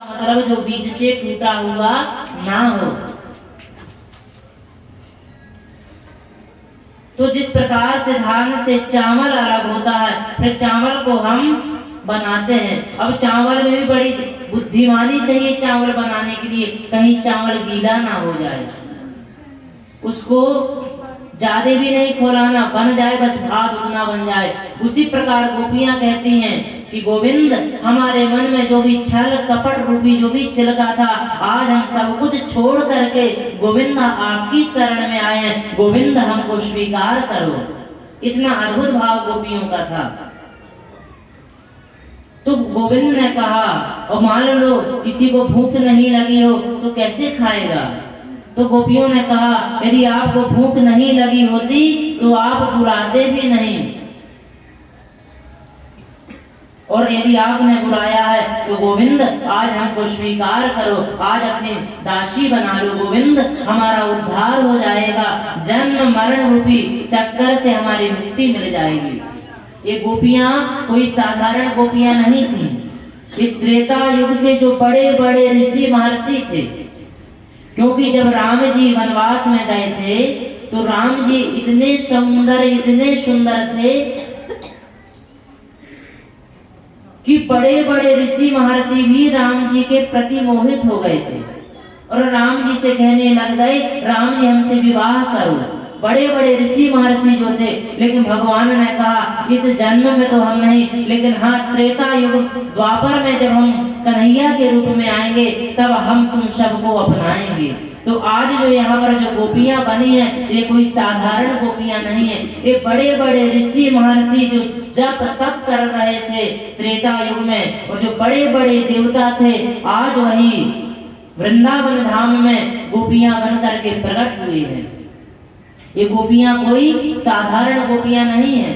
मतलब जो बीज से टूटा हुआ ना हो। तो जिस प्रकार से धान से चावल अलग होता है, फिर चावल को हम बनाते हैं। अब चावल में भी बड़ी बुद्धिमानी चाहिए चावल बनाने के लिए, कहीं चावल गीला ना हो जाए, उसको ज्यादा भी नहीं खोलाना, बन जाए बस भात उतना बन जाए। उसी प्रकार गोपियां कहती हैं कि गोविंद हमारे मन में जो भी छल कपट रूपी जो भी छिलका था, आज हम सब कुछ छोड़ करके गोविंद आपकी शरण में आए हैं, गोविंद हमको स्वीकार करो। इतना अद्भुत भाव गोपियों का था। तो गोविंद ने कहा, और मान लो किसी को भूख नहीं लगी हो तो कैसे खाएगा? तो गोपियों ने कहा, यदि आपको भूख नहीं लगी होती तो आप बुलाते भी नहीं, और यदि आपने बुलाया है तो गोविंद आज हमको स्वीकार करो, आज अपनी दासी बना लो गोविंद, हमारा उद्धार हो जाएगा, जन्म मरण रूपी चक्कर से हमारी मुक्ति मिल जाएगी। ये गोपियां कोई साधारण गोपियां नहीं थी, ये त्रेता युग के जो बड़े बड़े ऋषि महर्षि थे। क्योंकि जब राम जी वनवास में गए थे तो राम जी इतने सुंदर थे कि बड़े बड़े ऋषि महर्षि भी राम जी के प्रति मोहित हो गए थे और राम जी से कहने लग गए, राम जी हमसे विवाह करो। बड़े बड़े ऋषि महर्षि जो थे, लेकिन भगवान ने कहा इस जन्म में तो हम नहीं, लेकिन हाँ त्रेता युग द्वापर में जब हम कन्हैया के रूप में आएंगे तब हम तुम सबको अपनाएंगे। तो आज जो यहाँ पर जो गोपियां बनी हैं, ये कोई साधारण गोपियां नहीं है, ये बड़े बड़े ऋषि महर्षि जो जप तप कर रहे थे त्रेता युग में, और जो बड़े बड़े देवता थे, आज वही वृंदावन धाम में गोपियां बन करके प्रकट हुए हैं। ये गोपियां कोई साधारण गोपियां नहीं है,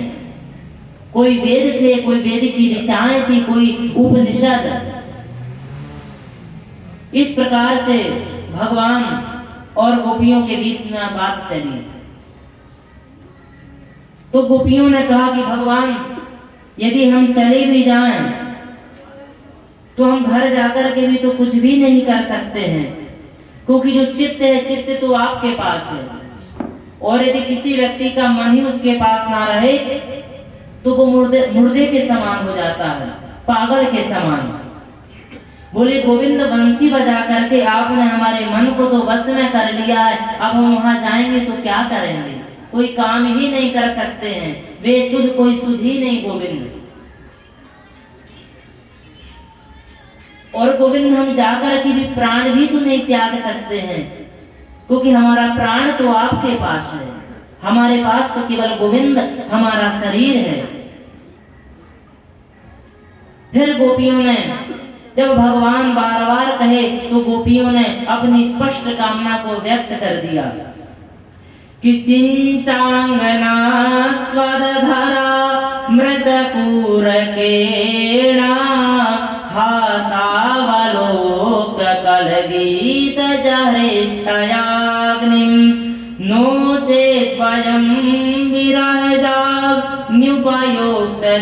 कोई वेद थे, कोई वेद की ऋचाएं थी, कोई उपनिषद। इस प्रकार से भगवान और गोपियों के बीच में बात चली। तो गोपियों ने कहा कि भगवान यदि हम चले भी जाएं तो हम घर जाकर के भी तो कुछ भी नहीं कर सकते हैं, क्योंकि जो चित्त है, चित्त तो आपके पास है, और यदि किसी व्यक्ति का मन ही उसके पास ना रहे तो वो मुर्दे के समान हो जाता है, पागल के समान। बोले गोविंद बंसी बजा करके आपने हमारे मन को तो बस में कर लिया है, अब हम वहां जाएंगे तो क्या करेंगे? कोई काम ही नहीं कर सकते हैं, वे सुध कोई सुध ही नहीं गोविंद। और गोविंद हम जाकर के भी प्राण भी तो नहीं त्याग सकते हैं, क्योंकि हमारा प्राण तो आपके पास है, हमारे पास तो केवल गोविंद हमारा शरीर है। फिर गोपियों ने जब भगवान बार बार कहे तो गोपियों ने अपनी स्पष्ट कामना को व्यक्त कर दिया कि सिंचांगना स्वदधरा मृतपूरकेणा हासावलोक कलगीत जहरेच्छयाग्निं नो चेत् वयं विरहजाग्न्युपयोक्त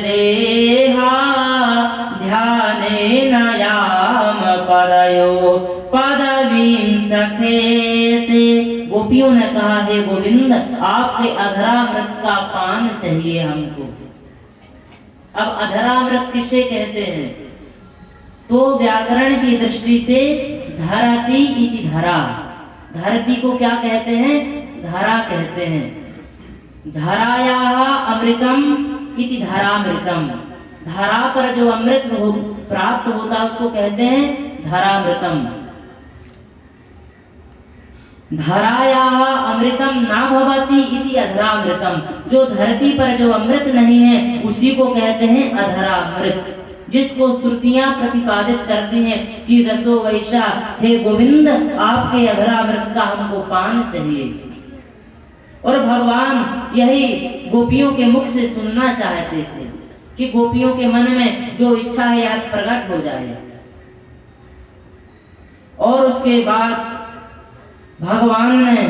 देहा ध्यानेन याम पदयो पदवीं सखेते। गोपियों ने कहा, हे गोविंद आपके अधरामृत का पान चाहिए हमको। अब अधरामृत किसे कहते हैं? तो व्याकरण की दृष्टि से धरती इति धरा, धरती को क्या कहते हैं? धरा कहते हैं। धरायाः अमृतम इति धरामृतम, धरा पर जो अमृत प्राप्त होता है उसको कहते हैं धरामृतम। धरायाः अमृतम ना भवति इति अधरामृतम, जो धरती पर जो अमृत नहीं है उसी को कहते हैं अधरामृत, जिसको श्रुतियां प्रतिपादित करती हैं कि रसो वैशा, हे गोविंद आपके अधरामृत का हमको पान चाहिए। और भगवान यही गोपियों के मुख से सुनना चाहते थे कि गोपियों के मन में जो इच्छा है यह प्रकट हो जाए। और उसके बाद भगवान ने